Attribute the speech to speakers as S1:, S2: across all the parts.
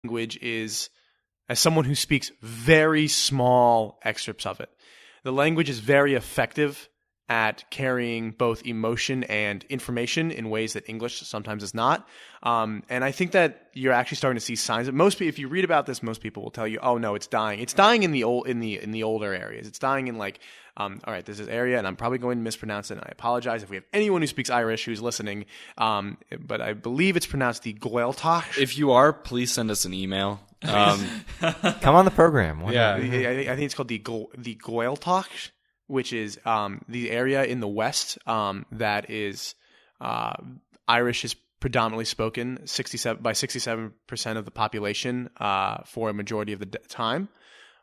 S1: language is, as someone who speaks very small excerpts of it, the language is very effective at carrying both emotion and information in ways that English sometimes is not. And I think that you're actually starting to see signs of most people. If you read about this, most people will tell you, "Oh no, it's dying. It's dying in the older areas. It's dying in like, all right, there's this area, and I'm probably going to mispronounce it. And I apologize if we have anyone who speaks Irish who's listening. But I believe it's pronounced the Gaeltacht.
S2: If you are, please send us an email.
S3: Come on the program.
S2: Yeah.
S1: I think it's called the Gaeltacht, which is the area in the West that is Irish is predominantly spoken 67% of the population for a majority of the time,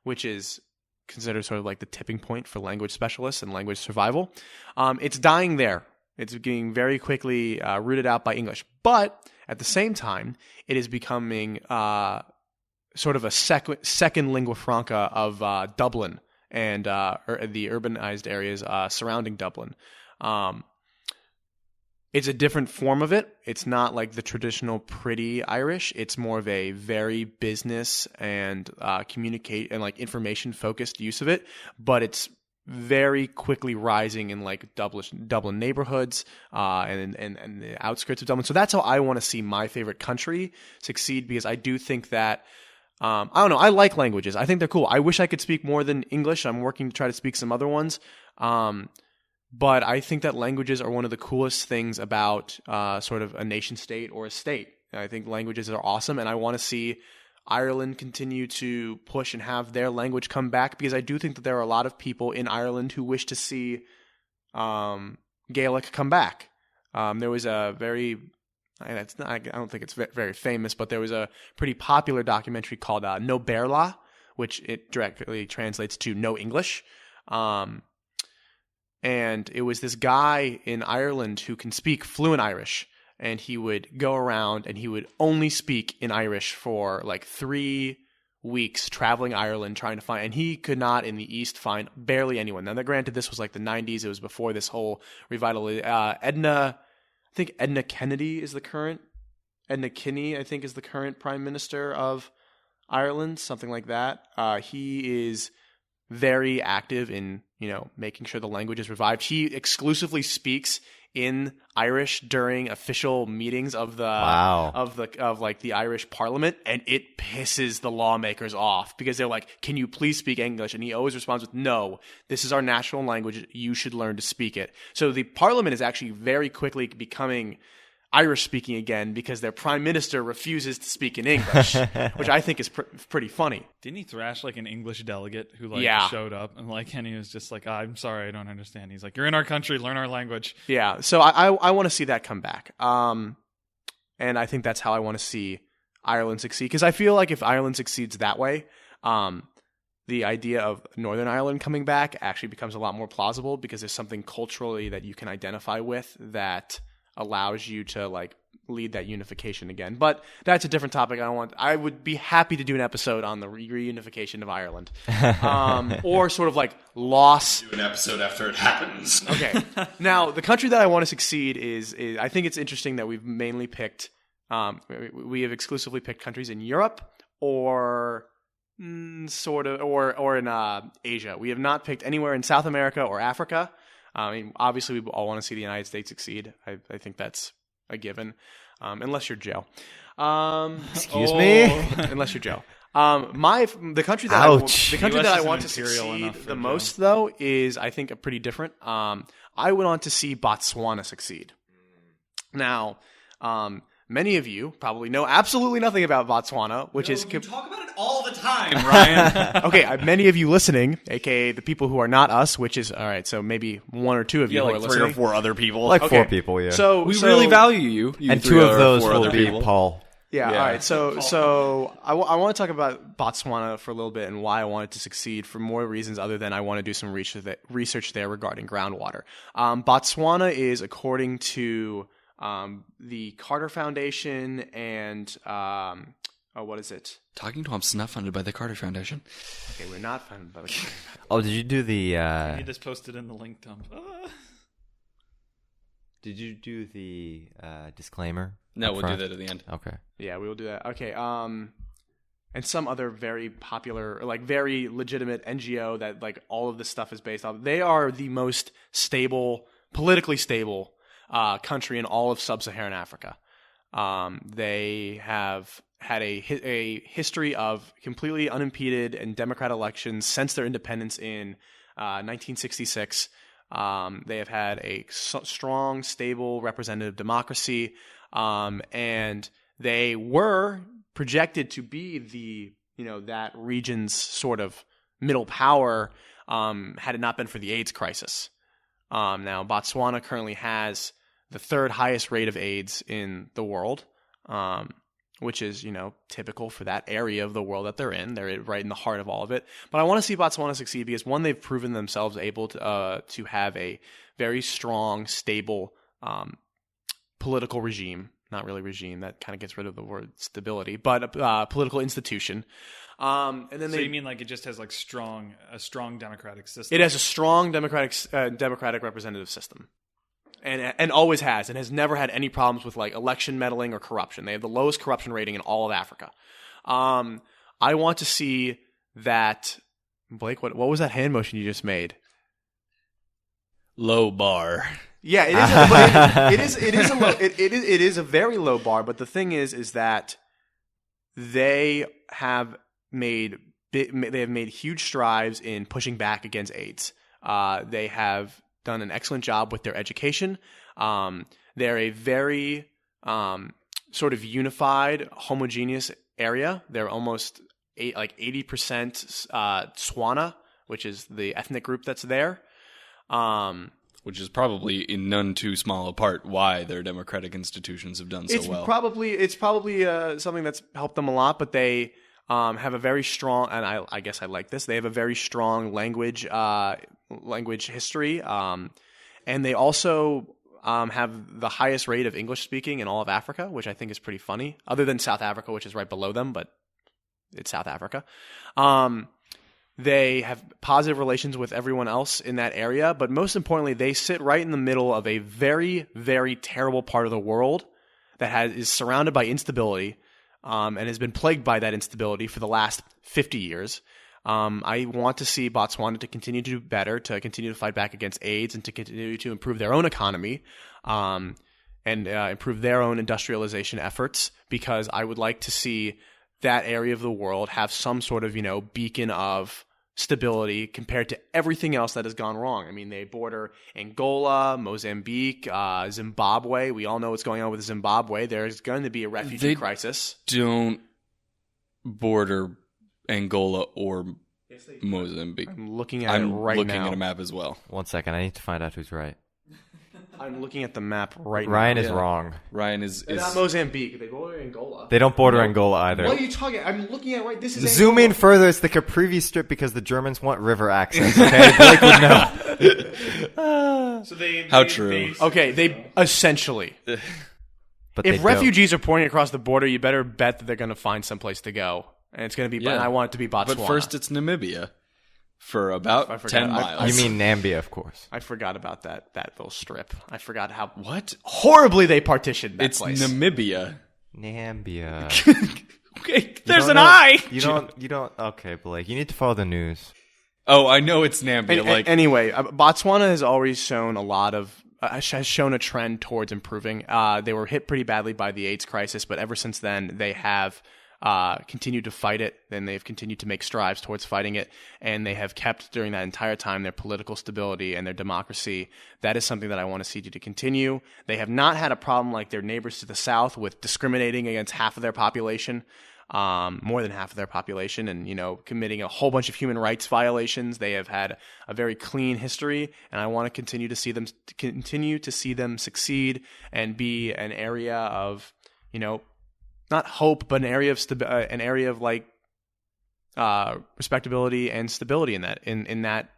S1: which is considered sort of like the tipping point for language specialists and language survival. It's dying there. It's getting very quickly rooted out by English. But at the same time, it is becoming sort of a second lingua franca of Dublin and the urbanized areas surrounding Dublin. It's a different form of it. It's not like the traditional pretty Irish. It's more of a very business and communicate and like information focused use of it. But it's very quickly rising in like Dublin neighborhoods and the outskirts of Dublin. So that's how I want to see my favorite country succeed, because I do think that I don't know. I like languages. I think they're cool. I wish I could speak more than English. I'm working to try to speak some other ones. But I think that languages are one of the coolest things about sort of a nation state or a state. I think languages are awesome, and I want to see Ireland continue to push and have their language come back, because I do think that there are a lot of people in Ireland who wish to see Gaelic come back. There was a very... I don't think it's very famous, but there was a pretty popular documentary called No Bearla, which it directly translates to No English. And it was this guy in Ireland who can speak fluent Irish, and he would go around and he would only speak in Irish for like 3 weeks, traveling Ireland, trying to find, and he could not in the East find barely anyone. Now, granted, this was like the 90s. It was before this whole revitalization. I think Edna Kinney, I think, is the current prime minister of Ireland, something like that. He is very active in, making sure the language is revived. He exclusively speaks in Irish during official meetings of the the Irish Parliament, and it pisses the lawmakers off because they're like, "Can you please speak English?" And he always responds with, "No, this is our national language. You should learn to speak it." So the Parliament is actually very quickly becoming Irish speaking again because their prime minister refuses to speak in English, which I think is pretty funny.
S4: Didn't he thrash like an English delegate who showed up and he was just like, "I'm sorry, I don't understand." He's like, "You're in our country, learn our language."
S1: Yeah, so I want to see that come back. And I think that's how I want to see Ireland succeed, because I feel like if Ireland succeeds that way, the idea of Northern Ireland coming back actually becomes a lot more plausible, because there's something culturally that you can identify with that allows you to like lead that unification again. But that's a different topic. I would be happy to do an episode on the reunification of Ireland, or sort of like loss.
S2: Do an episode after it happens.
S1: Okay. Now, the country that I want to succeed is I think it's interesting that we've mainly picked, we have exclusively picked countries in Europe or sort of, or in Asia. We have not picked anywhere in South America or Africa. I mean, obviously, we all want to see the United States succeed. I think that's a unless you're Joe.
S3: Excuse me?
S1: Unless you're Joe. The country that I want to succeed the most, though, is I think pretty different. I would want to see Botswana succeed. Now, many of you probably know absolutely nothing about Botswana, which is...
S2: You talk about it all the time, Ryan.
S1: Okay, many of you listening, aka the people who are not us, which is, all right, so maybe one or two of you who are listening.
S2: 3 or 4 other people.
S3: Like 4 people, yeah.
S1: So
S2: we really value you
S3: and 2 of those will be Paul.
S1: Yeah, all right. So I want to talk about Botswana for a little bit and why I want it to succeed for more reasons other than I want to do some research there regarding groundwater. Botswana is, according to the Carter Foundation and what is it?
S2: Talking TWAMPs is not funded by the Carter Foundation.
S1: Okay, we're not funded by the Carter Foundation.
S3: Oh, did you do the...
S4: You just posted in the link dump.
S3: Did you do the disclaimer?
S2: No, we'll do that at the end.
S3: Okay.
S1: Yeah, we will do that. Okay. and some other very popular, like very legitimate NGO that like all of this stuff is based off. They are the most stable, politically stable country in all of sub-Saharan Africa. They have had a history of completely unimpeded and democratic elections since their independence in 1966. They have had a strong, stable, representative democracy, and they were projected to be that region's sort of middle power had it not been for the AIDS crisis. Now, Botswana currently has the third highest rate of AIDS in the world, which is, typical for that area of the world that they're in. They're right in the heart of all of it. But I want to see Botswana succeed because, one, they've proven themselves able to have a very strong, stable political regime. Not really regime. That kind of gets rid of the word stability, but a political institution. And then
S4: you mean like it just has like a strong democratic system?
S1: It has a strong democratic representative system. And always has, and has never had any problems with like election meddling or corruption. They have the lowest corruption rating in all of Africa. I want to see that. Blake, what was that hand motion you just made?
S2: Low bar.
S1: Yeah, it is a very low bar. But the thing is that they have made huge strides in pushing back against AIDS. They have done an excellent job with their education. They're a very sort of unified, homogeneous area. They're almost 80% Tswana, which is the ethnic group that's there.
S2: Which is probably in none too small a part why their democratic institutions have done so well.
S1: It's probably something that's helped them a lot, but they have a very strong, and I guess I like this, they have a very strong language history, and they also have the highest rate of English speaking in all of Africa, which I think is pretty funny, other than South Africa, which is right below them, but it's South Africa. They have positive relations with everyone else in that area, but most importantly, they sit right in the middle of a very, very terrible part of the world that is surrounded by instability, and has been plagued by that instability for the last 50 years. I want to see Botswana to continue to do better, to continue to fight back against AIDS, and to continue to improve their own economy, and improve their own industrialization efforts, because I would like to see that area of the world have some sort of, beacon of stability compared to everything else that has gone wrong. I mean, they border Angola, Mozambique, Zimbabwe. We all know what's going on with Zimbabwe. There's going to be a refugee crisis.
S2: Don't border Angola or Mozambique.
S1: I'm looking at it right now.
S2: I'm looking at a map as well.
S3: 1 second. I need to find out who's right.
S1: I'm looking at the map right now.
S3: Ryan is wrong.
S2: Ryan is
S1: not Mozambique. They border Angola.
S3: They don't border Angola either.
S1: What are you talking? I'm looking at This is
S3: Zoom
S1: Angola.
S3: in further. It's the Caprivi Strip because the Germans want river access. Okay, Blake would know.
S4: So
S2: How true.
S1: Okay, they essentially.
S3: But
S1: if refugees are pouring across the border, you better bet that they're going to find someplace to go, and it's going to be. And I want it to be Botswana.
S2: But first, it's Namibia. For about 10 miles.
S3: You mean Nambia, of course.
S1: I forgot about that little strip. I forgot how
S2: horribly
S1: they partitioned that place.
S2: It's Namibia.
S3: Nambia.
S2: Okay, there's an I.
S3: You don't. Okay, Blake. You need to follow the news.
S2: Oh, I know it's Nambia.
S1: Anyway, Botswana has always shown has shown a trend towards improving. They were hit pretty badly by the AIDS crisis, but ever since then, they have continued to fight it, and they've continued to make strides towards fighting it, and they have kept during that entire time their political stability and their democracy. That is something that I want to see to continue. They have not had a problem like their neighbors to the south with discriminating against half of their population, more than half of their population, and committing a whole bunch of human rights violations. They have had a very clean history, and I want to continue to see them succeed and be an area of not hope, but an area of respectability and stability in that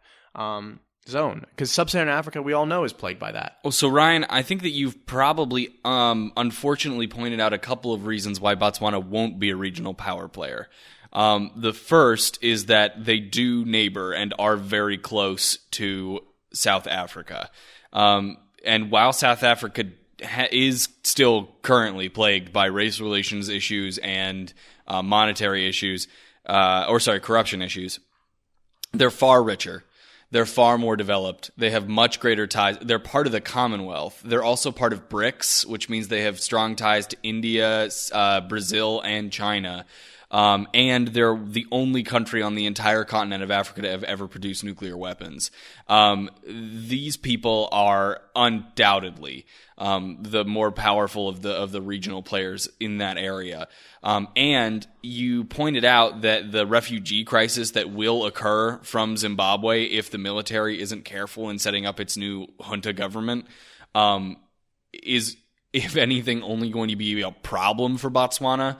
S1: zone. Because sub-Saharan Africa, we all know, is plagued by that.
S2: Oh, so Ryan, I think that you've probably, unfortunately, pointed out a couple of reasons why Botswana won't be a regional power player. The first is that they do neighbor and are very close to South Africa. And while South Africa is still currently plagued by race relations issues and monetary issues, corruption issues. They're far richer. They're far more developed. They have much greater ties. They're part of the Commonwealth. They're also part of BRICS, which means they have strong ties to India, Brazil, and China. And they're the only country on the entire continent of Africa to have ever produced nuclear weapons. These people are undoubtedly the more powerful of the regional players in that area. And you pointed out that the refugee crisis that will occur from Zimbabwe if the military isn't careful in setting up its new junta government is, if anything, only going to be a problem for Botswana,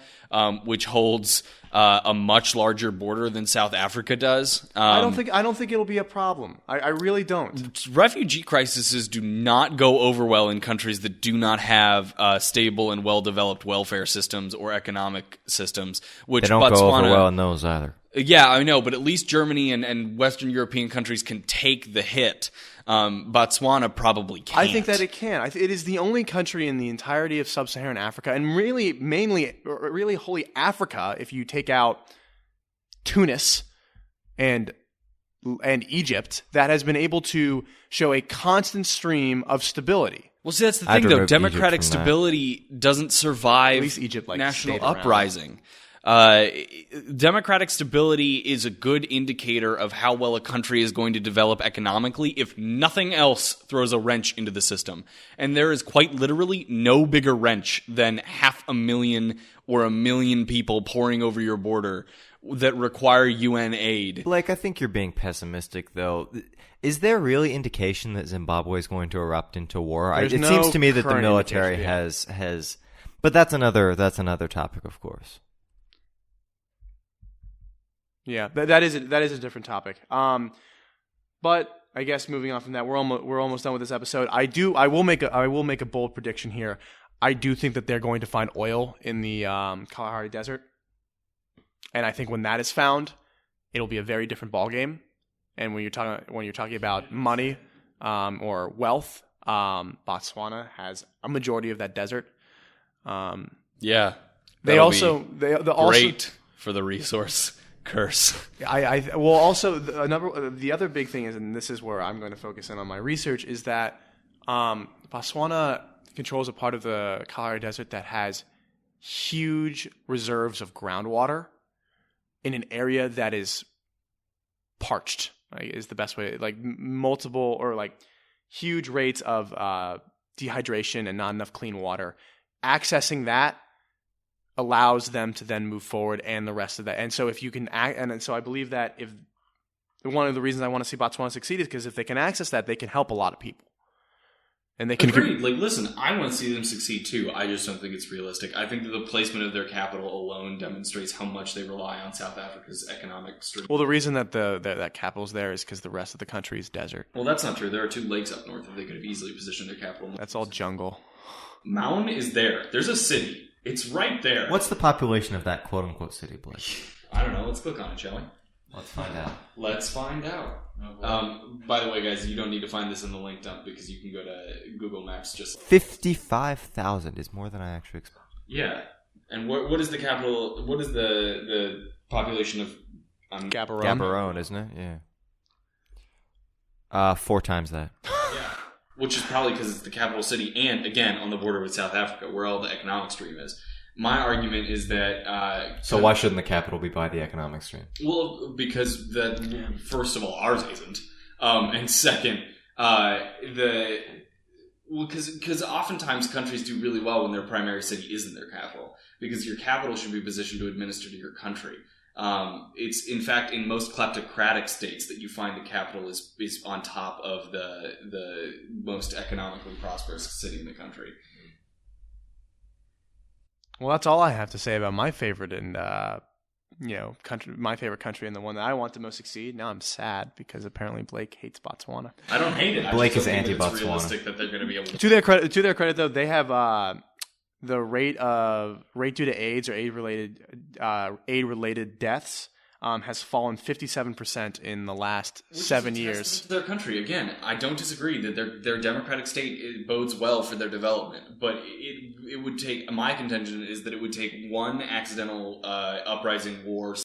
S2: which holds a much larger border than South Africa does.
S1: I don't think it'll be a problem. I really don't.
S2: Refugee crises do not go over well in countries that do not have stable and well-developed welfare systems or economic systems. Which
S3: they don't
S2: Botswana,
S3: go over well in those either.
S2: Yeah, I know, but at least Germany and Western European countries can take the hit. Botswana probably can't.
S1: I think that it can. It is the only country in the entirety of sub-Saharan Africa, and really wholly Africa, if you take out Tunis and Egypt, that has been able to show a constant stream of stability.
S2: Well, see, that's the thing, though. Democratic stability doesn't survive
S1: at least Egypt,
S2: national uprising. Democratic stability is a good indicator of how well a country is going to develop economically if nothing else throws a wrench into the system. And there is quite literally no bigger wrench than 500,000 or 1 million people pouring over your border that require UN aid.
S3: Blake, I think you're being pessimistic, though. Is there really indication that Zimbabwe is going to erupt into war? It seems to me that the military has... But that's another topic, of course.
S1: Yeah, that is a different topic. But I guess moving on from that, we're almost done with this episode. I will make a bold prediction here. I do think that they're going to find oil in the Kalahari Desert, and I think when that is found, it'll be a very different ballgame. And when you're talking about money or wealth, Botswana has a majority of that desert.
S2: Yeah,
S1: they also
S2: great for the resource curse.
S1: The other big thing is, and this is where I'm going to focus in on my research, is that Botswana controls a part of the Kalahari Desert that has huge reserves of groundwater in an area that is parched. Is the best way, multiple or huge rates of dehydration and not enough clean water. Accessing that allows them to then move forward and the rest of that. And so if you can and so I believe that if one of the reasons I want to see Botswana succeed is because if they can access that, they can help a lot of people. And they can
S2: Agreed. Listen, I want to see them succeed too. I just don't think it's realistic. I think that the placement of their capital alone demonstrates how much they rely on South Africa's economic strength.
S1: Well, the reason that that capital's there is because the rest of the country is desert.
S2: Well, that's not true. There are 2 lakes up north that they could have easily positioned their capital.
S1: That's all jungle.
S2: Maun is there. There's a city. It's right there.
S3: What's the population of that quote-unquote city, Blake?
S2: I don't know. Let's click on it, shall we?
S3: Let's find out.
S2: Let's find out. By the way, guys, you don't need to find this in the link dump because you can go to Google Maps.
S3: 55,000 is more than I actually expected.
S2: Yeah. And what is the capital? What is the population of
S1: Gaborone?
S3: Gaborone, isn't it? Yeah. 4 times that.
S2: Yeah. Which is probably because it's the capital city and, again, on the border with South Africa, where all the economic stream is. My argument is that...
S3: so why shouldn't the capital be by the economic stream?
S2: Well, because, first of all, ours isn't. And second, because oftentimes countries do really well when their primary city isn't their capital. Because your capital should be positioned to administer to your country. It's, in fact, in most kleptocratic states that you find the capital is on top of the most economically prosperous city in the country.
S1: Well, that's all I have to say about my favorite country, my favorite country, and the one that I want to most succeed. Now I'm sad because apparently Blake hates Botswana.
S2: I don't hate it.
S3: Blake is anti-Botswana.
S2: It's realistic that they're going to be able to.
S1: To their credit, though, they have the rate due to AIDS or AIDS related deaths has fallen 57% in the last 7 years.
S2: To their country, again, I don't disagree that their democratic state bodes well for their development, but it would take. My contention is that it would take one accidental uprising, war,